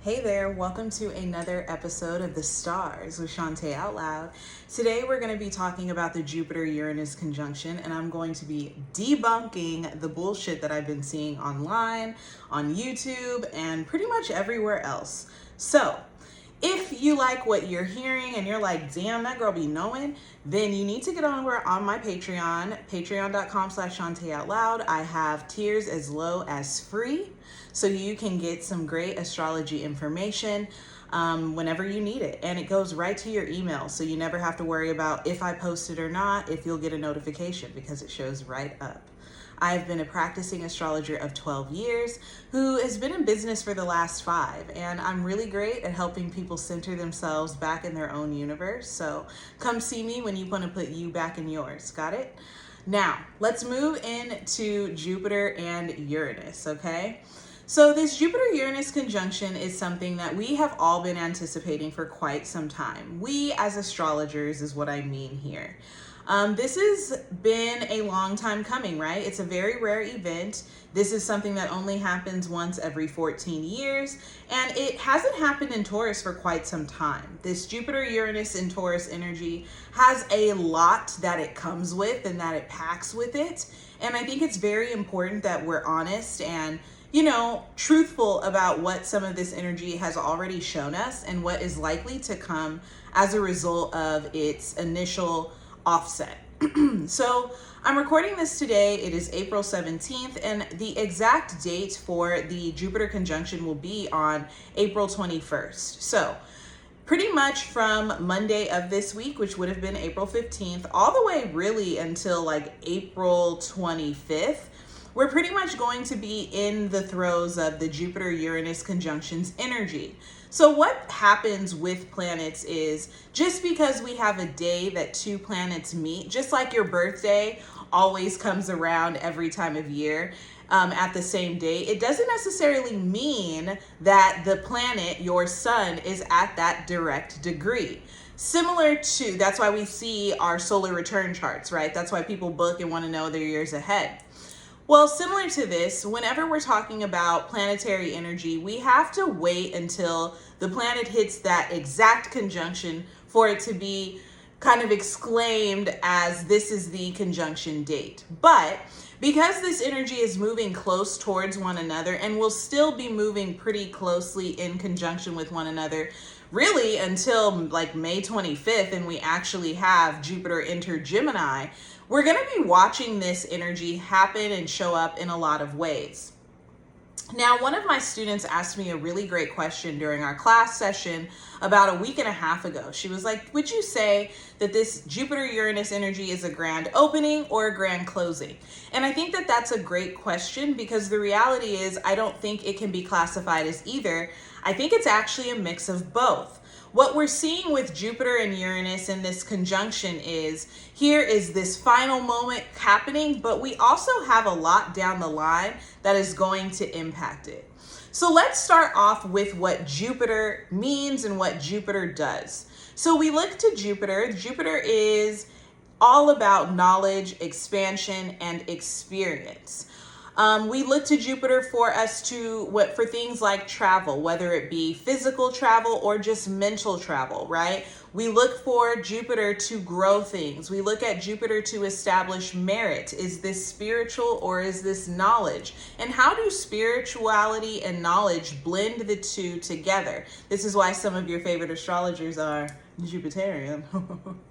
Hey there, welcome to another episode of The Stars with Shantae Out Loud. Today we're going to be talking about the Jupiter-Uranus conjunction, and I'm going to be debunking the bullshit that I've been seeing online, on YouTube, and pretty much everywhere else. So, if you like what you're hearing and you're like, damn, that girl be knowing, then you need to get over on my Patreon, patreon.com/ShantaeOutLoud. I have tiers as low as free, so you can get some great astrology information whenever you need it. And it goes right to your email, so you never have to worry about if I post it or not, if you'll get a notification, because it shows right up. I've been a practicing astrologer of 12 years who has been in business for the last 5, and I'm really great at helping people center themselves back in their own universe. So come see me when you want to put you back in yours. Got it? Now, let's move into Jupiter and Uranus, okay? So this Jupiter-Uranus conjunction is something that we have all been anticipating for quite some time. We as astrologers is what I mean here. This has been a long time coming, right? It's a very rare event. This is something that only happens once every 14 years, and it hasn't happened in Taurus for quite some time. This Jupiter-Uranus in Taurus energy has a lot that it comes with and that it packs with it, and I think it's very important that we're honest and truthful about what some of this energy has already shown us and what is likely to come as a result of its initial offset. So I'm recording this today. It is April 17th, and the exact date for the Jupiter conjunction will be on April 21st. So pretty much from Monday of this week, which would have been April 15th, all the way really until like April 25th, we're pretty much going to be in the throes of the Jupiter-Uranus conjunction's energy. So what happens with planets is, just because we have a day that two planets meet, just like your birthday always comes around every time of year at the same day, it doesn't necessarily mean that the planet, your sun, is at that direct degree. Similar to, that's why we see our solar return charts, right? That's why people book and want to know their years ahead. Well, similar to this, whenever we're talking about planetary energy, we have to wait until the planet hits that exact conjunction for it to be kind of exclaimed as this is the conjunction date. But because this energy is moving close towards one another and will still be moving pretty closely in conjunction with one another, really until like May 25th, and we actually have Jupiter enter Gemini, we're going to be watching this energy happen and show up in a lot of ways. Now, one of my students asked me a really great question during our class session about a week and a half ago. She was like, would you say that this Jupiter-Uranus energy is a grand opening or a grand closing? And I think that that's a great question, because the reality is I don't think it can be classified as either. I think it's actually a mix of both. What we're seeing with Jupiter and Uranus in this conjunction is, here is this final moment happening, but we also have a lot down the line that is going to impact it. So let's start off with what Jupiter means and what Jupiter does. So we look to Jupiter. Jupiter is all about knowledge, expansion, and experience. We look to Jupiter for things like travel, whether it be physical travel or just mental travel, right? We look for Jupiter to grow things. We look at Jupiter to establish merit. Is this spiritual or is this knowledge? And how do spirituality and knowledge blend the two together? This is why some of your favorite astrologers are Jupiterian,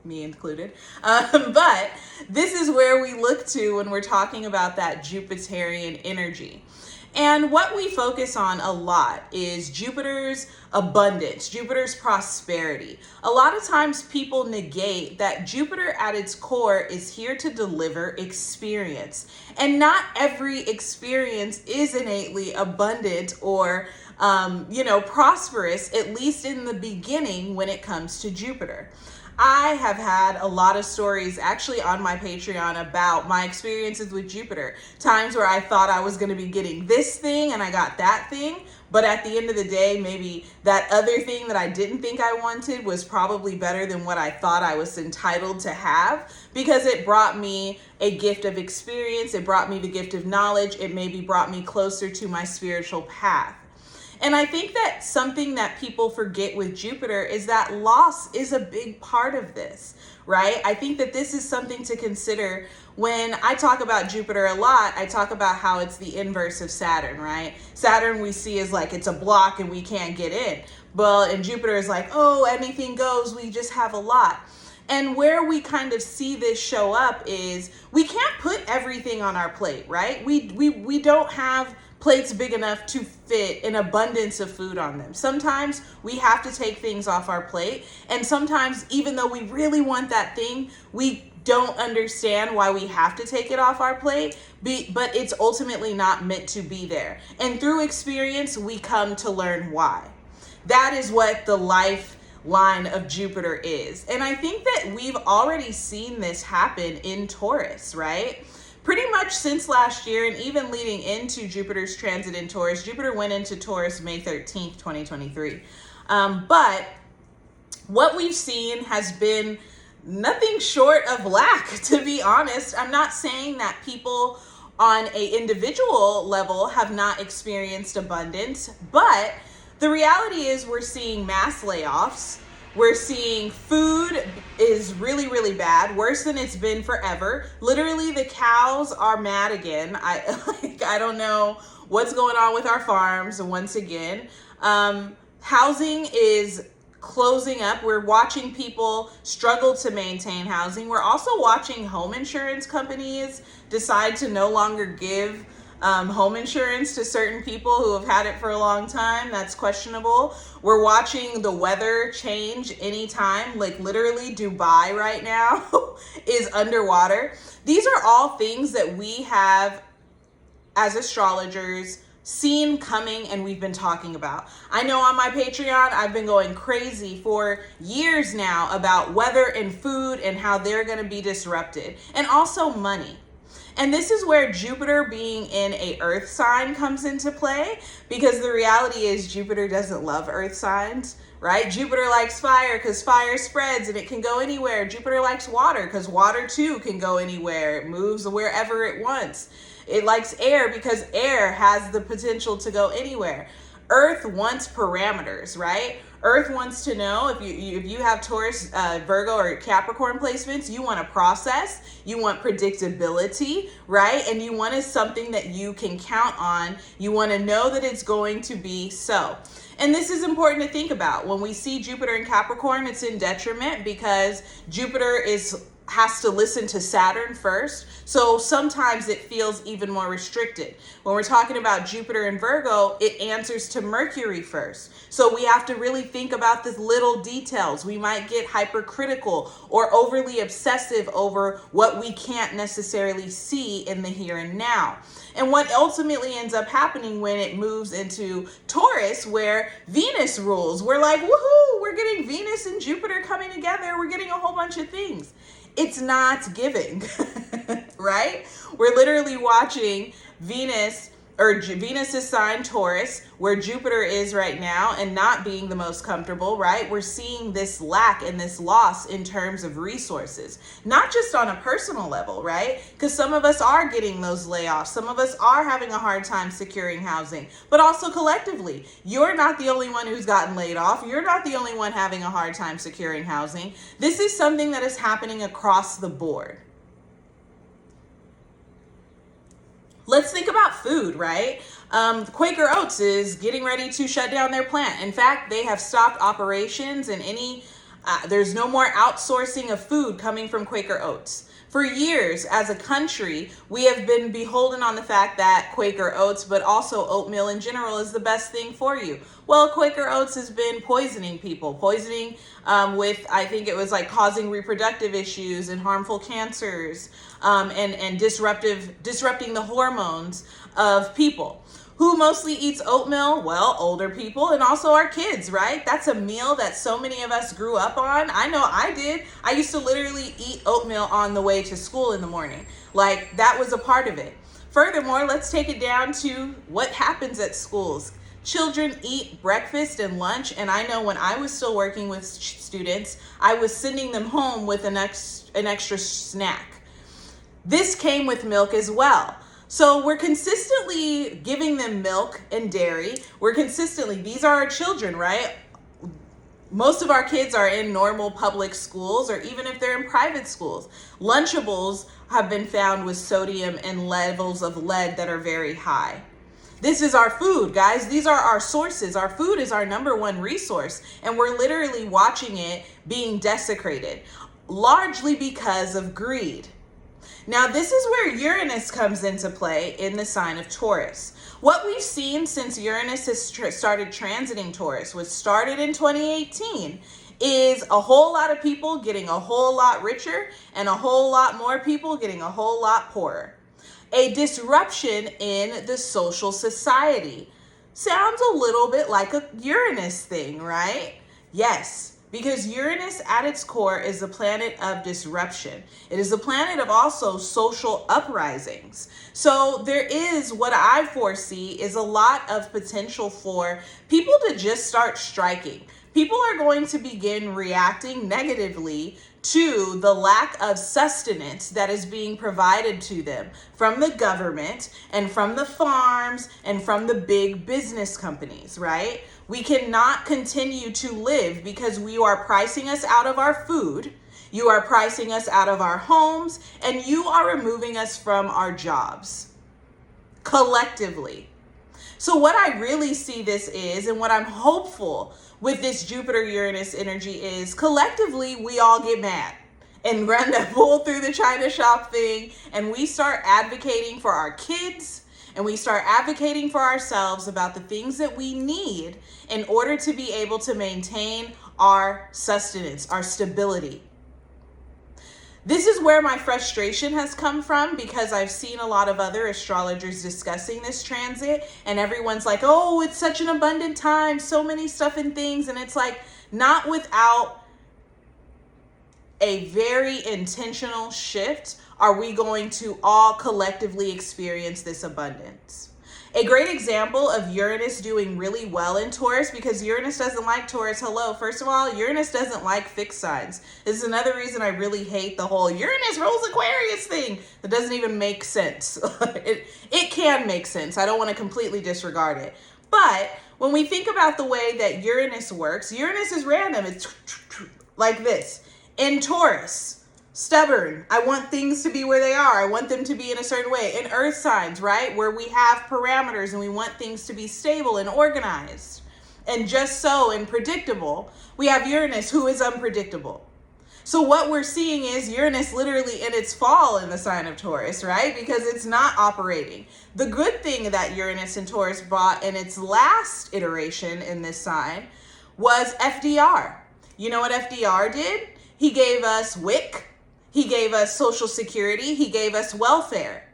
me included. But this is where we look to when we're talking about that Jupiterian energy. And what we focus on a lot is Jupiter's abundance, Jupiter's prosperity. A lot of times people negate that Jupiter at its core is here to deliver experience. And not every experience is innately abundant or prosperous, at least in the beginning when it comes to Jupiter. I have had a lot of stories actually on my Patreon about my experiences with Jupiter. Times where I thought I was going to be getting this thing and I got that thing. But at the end of the day, maybe that other thing that I didn't think I wanted was probably better than what I thought I was entitled to have, because it brought me a gift of experience. It brought me the gift of knowledge. It maybe brought me closer to my spiritual path. And I think that something that people forget with Jupiter is that loss is a big part of this, right? I think that this is something to consider. When I talk about Jupiter a lot, I talk about how it's the inverse of Saturn, right? Saturn we see as like it's a block and we can't get in. Well, and Jupiter is like, oh, anything goes, we just have a lot. And where we kind of see this show up is we can't put everything on our plate, right? We don't have plates big enough to fit an abundance of food on them. Sometimes we have to take things off our plate. And sometimes, even though we really want that thing, we don't understand why we have to take it off our plate, but it's ultimately not meant to be there. And through experience, we come to learn why. That is what the lifeline of Jupiter is. And I think that we've already seen this happen in Taurus, right? Pretty much since last year, and even leading into Jupiter's transit in Taurus. Jupiter went into Taurus May 13th, 2023. But what we've seen has been nothing short of lack, to be honest. I'm not saying that people on an individual level have not experienced abundance, but the reality is we're seeing mass layoffs. We're seeing food is really, really bad, worse than it's been forever. Literally, the cows are mad again. I don't know what's going on with our farms once again. Housing is closing up. We're watching people struggle to maintain housing. We're also watching home insurance companies decide to no longer give home insurance to certain people who have had it for a long time. That's questionable. We're watching the weather change anytime. Like literally Dubai right now is underwater. These are all things that we have as astrologers seen coming and we've been talking about. I know on my Patreon, I've been going crazy for years now about weather and food and how they're going to be disrupted, and also money. And this is where Jupiter being in a earth sign comes into play, because the reality is Jupiter doesn't love earth signs, right? Jupiter likes fire because fire spreads and it can go anywhere. Jupiter likes water because water too can go anywhere. It moves wherever it wants. It likes air because air has the potential to go anywhere. Earth wants parameters, right? Earth wants to know, if you have Taurus, Virgo, or Capricorn placements, you want a process, you want predictability, right? And you want something that you can count on. You want to know that it's going to be so. And this is important to think about. When we see Jupiter in Capricorn, it's in detriment because Jupiter has to listen to Saturn first. So sometimes it feels even more restricted. When we're talking about Jupiter in Virgo, it answers to Mercury first. So we have to really think about the little details. We might get hypercritical or overly obsessive over what we can't necessarily see in the here and now. And what ultimately ends up happening when it moves into Taurus, where Venus rules, we're like, woohoo, we're getting Venus and Jupiter coming together. We're getting a whole bunch of things. It's not giving, right? We're literally watching Venus is sign Taurus, where Jupiter is right now, and not being the most comfortable, right? We're seeing this lack and this loss in terms of resources, not just on a personal level, right? Because some of us are getting those layoffs. Some of us are having a hard time securing housing, but also collectively, you're not the only one who's gotten laid off. You're not the only one having a hard time securing housing. This is something that is happening across the board. Let's think about food, right? Quaker Oats is getting ready to shut down their plant. In fact, they have stopped operations, and there's no more outsourcing of food coming from Quaker Oats. For years, as a country, we have been beholden on the fact that Quaker Oats, but also oatmeal in general, is the best thing for you. Well, Quaker Oats has been poisoning people, with, I think it was like causing reproductive issues and harmful cancers, and disrupting the hormones of people. Who mostly eats oatmeal? Well, older people and also our kids, right? That's a meal that so many of us grew up on. I know I did. I used to literally eat oatmeal on the way to school in the morning. Like, that was a part of it. Furthermore, let's take it down to what happens at schools. Children eat breakfast and lunch, and I know when I was still working with students, I was sending them home with an extra snack. This came with milk as well. So we're consistently giving them milk and dairy. These are our children, right? Most of our kids are in normal public schools, or even if they're in private schools. Lunchables have been found with sodium and levels of lead that are very high. This is our food, guys. These are our sources. Our food is our number one resource, and we're literally watching it being desecrated, largely because of greed. Now, this is where Uranus comes into play in the sign of Taurus. What we've seen since Uranus has started transiting Taurus, which started in 2018, is a whole lot of people getting a whole lot richer and a whole lot more people getting a whole lot poorer. A disruption in the social society. Sounds a little bit like a Uranus thing, right? Yes. Because Uranus at its core is a planet of disruption. It is a planet of also social uprisings. So there is, what I foresee is a lot of potential for people to just start striking. People are going to begin reacting negatively to the lack of sustenance that is being provided to them from the government and from the farms and from the big business companies, right? We cannot continue to live because you are pricing us out of our food, you are pricing us out of our homes, and you are removing us from our jobs collectively. So what I really see this is, and what I'm hopeful with this Jupiter-Uranus energy is, collectively, we all get mad and run to pull through the China shop thing, and we start advocating for our kids, and we start advocating for ourselves about the things that we need in order to be able to maintain our sustenance, our stability. This is where my frustration has come from, because I've seen a lot of other astrologers discussing this transit, and everyone's like, oh, it's such an abundant time, so many stuff and things. And it's like, not without a very intentional shift are we going to all collectively experience this abundance. A great example of Uranus doing really well in Taurus, because Uranus doesn't like Taurus. Hello, first of all, Uranus doesn't like fixed signs. This is another reason I really hate the whole Uranus rules Aquarius thing. That doesn't even make sense. It can make sense. I don't want to completely disregard it. But when we think about the way that Uranus works, Uranus is random. It's like this. In Taurus, stubborn. I want things to be where they are. I want them to be in a certain way. In earth signs, right, where we have parameters and we want things to be stable and organized and just so and predictable, we have Uranus, who is unpredictable. So what we're seeing is Uranus literally in its fall in the sign of Taurus, right? Because it's not operating. The good thing that Uranus and Taurus brought in its last iteration in this sign was FDR. You know what FDR did? He gave us WIC. He gave us Social Security. He gave us welfare.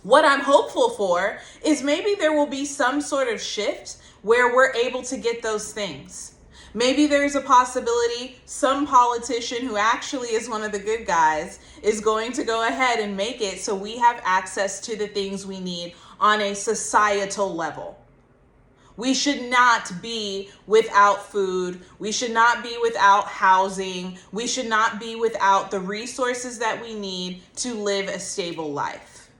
What I'm hopeful for is maybe there will be some sort of shift where we're able to get those things. Maybe there's a possibility some politician who actually is one of the good guys is going to go ahead and make it so we have access to the things we need on a societal level. We should not be without food. We should not be without housing. We should not be without the resources that we need to live a stable life.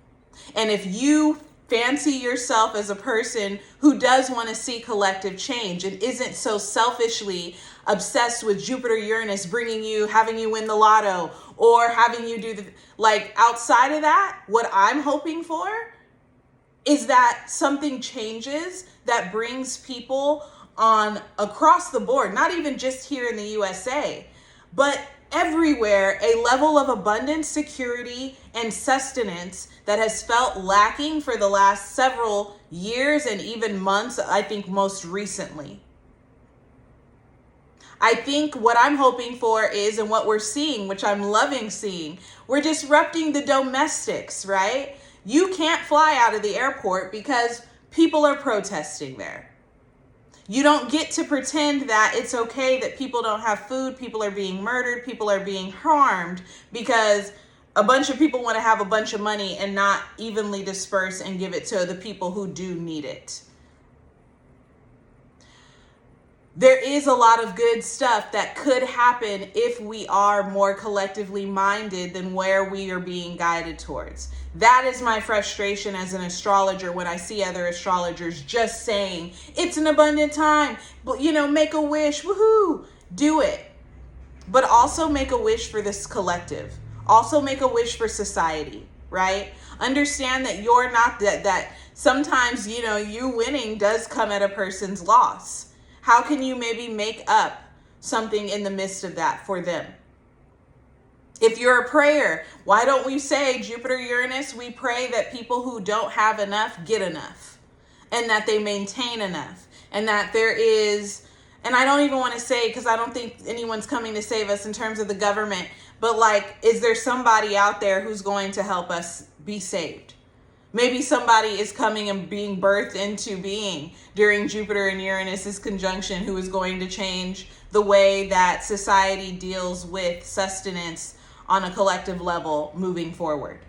And if you fancy yourself as a person who does want to see collective change and isn't so selfishly obsessed with Jupiter Uranus bringing you, having you win the lotto or having you do outside of that, what I'm hoping for is that something changes that brings people on across the board, not even just here in the USA, but everywhere, a level of abundance, security, and sustenance that has felt lacking for the last several years and even months, I think most recently. I think what I'm hoping for is, and what we're seeing, which I'm loving seeing, we're disrupting the domestics, right? You can't fly out of the airport because people are protesting there. You don't get to pretend that it's okay that people don't have food, people are being murdered, people are being harmed because a bunch of people want to have a bunch of money and not evenly disperse and give it to the people who do need it. there is a lot of good stuff that could happen if we are more collectively minded than where we are being guided towards. That is my frustration as an astrologer when I see other astrologers just saying, it's an abundant time, but make a wish, woohoo, do it. But also make a wish for this collective. Also make a wish for society, right? Understand that you're not, that sometimes, you winning does come at a person's loss. How can you maybe make up something in the midst of that for them? If you're a prayer, why don't we say, Jupiter, Uranus, we pray that people who don't have enough get enough, and that they maintain enough, and that there is, and I don't even want to say, because I don't think anyone's coming to save us in terms of the government, but is there somebody out there who's going to help us be saved? Maybe somebody is coming and being birthed into being during Jupiter and Uranus's conjunction who is going to change the way that society deals with sustenance on a collective level moving forward.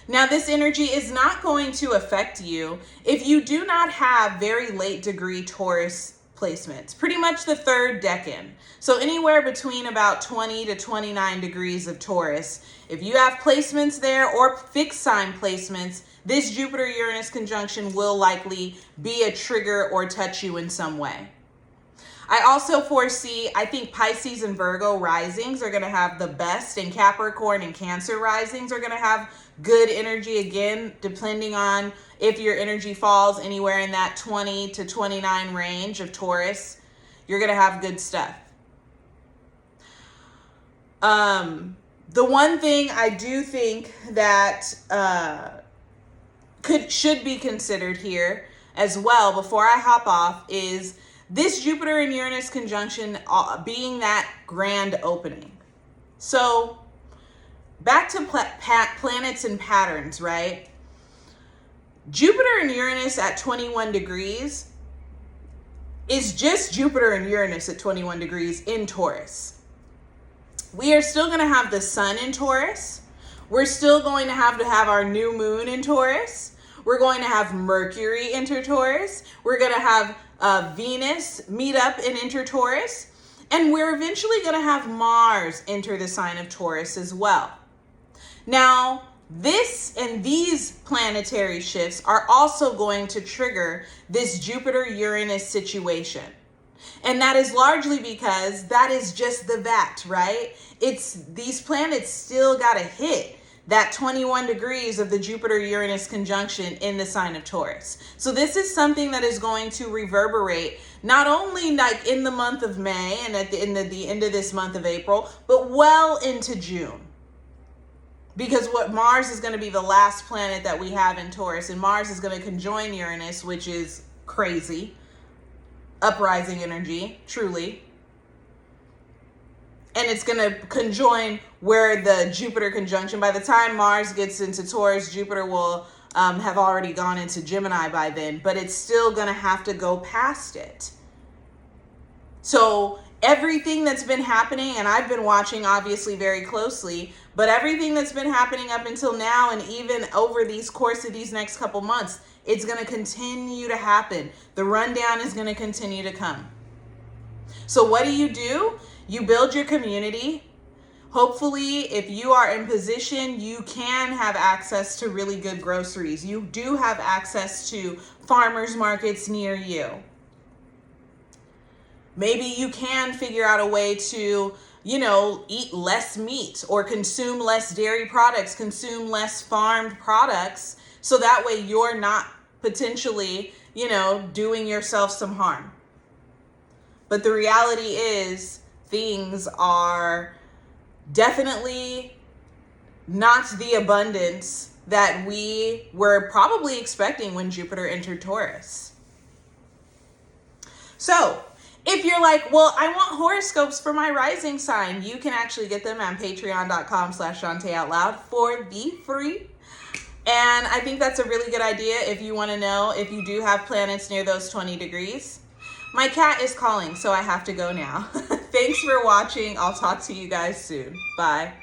Now, this energy is not going to affect you if you do not have very late degree Taurus placements, pretty much the third decan. So anywhere between about 20 to 29 degrees of Taurus. If you have placements there or fixed sign placements, this Jupiter-Uranus conjunction will likely be a trigger or touch you in some way. I also foresee, I think Pisces and Virgo risings are going to have the best, and Capricorn and Cancer risings are going to have good energy again, depending on if your energy falls anywhere in that 20 to 29 range of Taurus. You're going to have good stuff. The one thing I do think that should be considered here as well before I hop off is this Jupiter and Uranus conjunction being that grand opening. So back to planets and patterns, right? Jupiter and Uranus at 21 degrees is just Jupiter and Uranus at 21 degrees in Taurus. We are still going to have the sun in Taurus. We're still going to have our new moon in Taurus. We're going to have Mercury enter Taurus. We're going to have Venus meet up and enter Taurus. And we're eventually going to have Mars enter the sign of Taurus as well. Now, this and these planetary shifts are also going to trigger this Jupiter-Uranus situation. And that is largely because that is just the VAT, right? It's these planets still got to hit that 21 degrees of the Jupiter-Uranus conjunction in the sign of Taurus. So this is something that is going to reverberate not only in the month of May and at the end of this month of April, but well into June. Because Mars is going to be the last planet that we have in Taurus, and Mars is going to conjoin Uranus, which is crazy. Uprising energy, truly. And it's going to conjoin where the Jupiter conjunction, by the time Mars gets into Taurus, Jupiter will have already gone into Gemini by then, but it's still going to have to go past it. So everything that's been happening, and I've been watching obviously very closely, but everything that's been happening up until now and even over these course of these next couple months, it's going to continue to happen. The rundown is going to continue to come. So what do? You build your community. Hopefully, if you are in position, you can have access to really good groceries. You do have access to farmers markets near you. Maybe you can figure out a way to, eat less meat or consume less dairy products, consume less farmed products, so that way you're not potentially, doing yourself some harm. But the reality is things are definitely not the abundance that we were probably expecting when Jupiter entered Taurus. So if you're like, well, I want horoscopes for my rising sign, you can actually get them at patreon.com/ShantaeOutLoud for the free. And I think that's a really good idea if you want to know if you do have planets near those 20 degrees. My cat is calling, so I have to go now. Thanks for watching. I'll talk to you guys soon. Bye.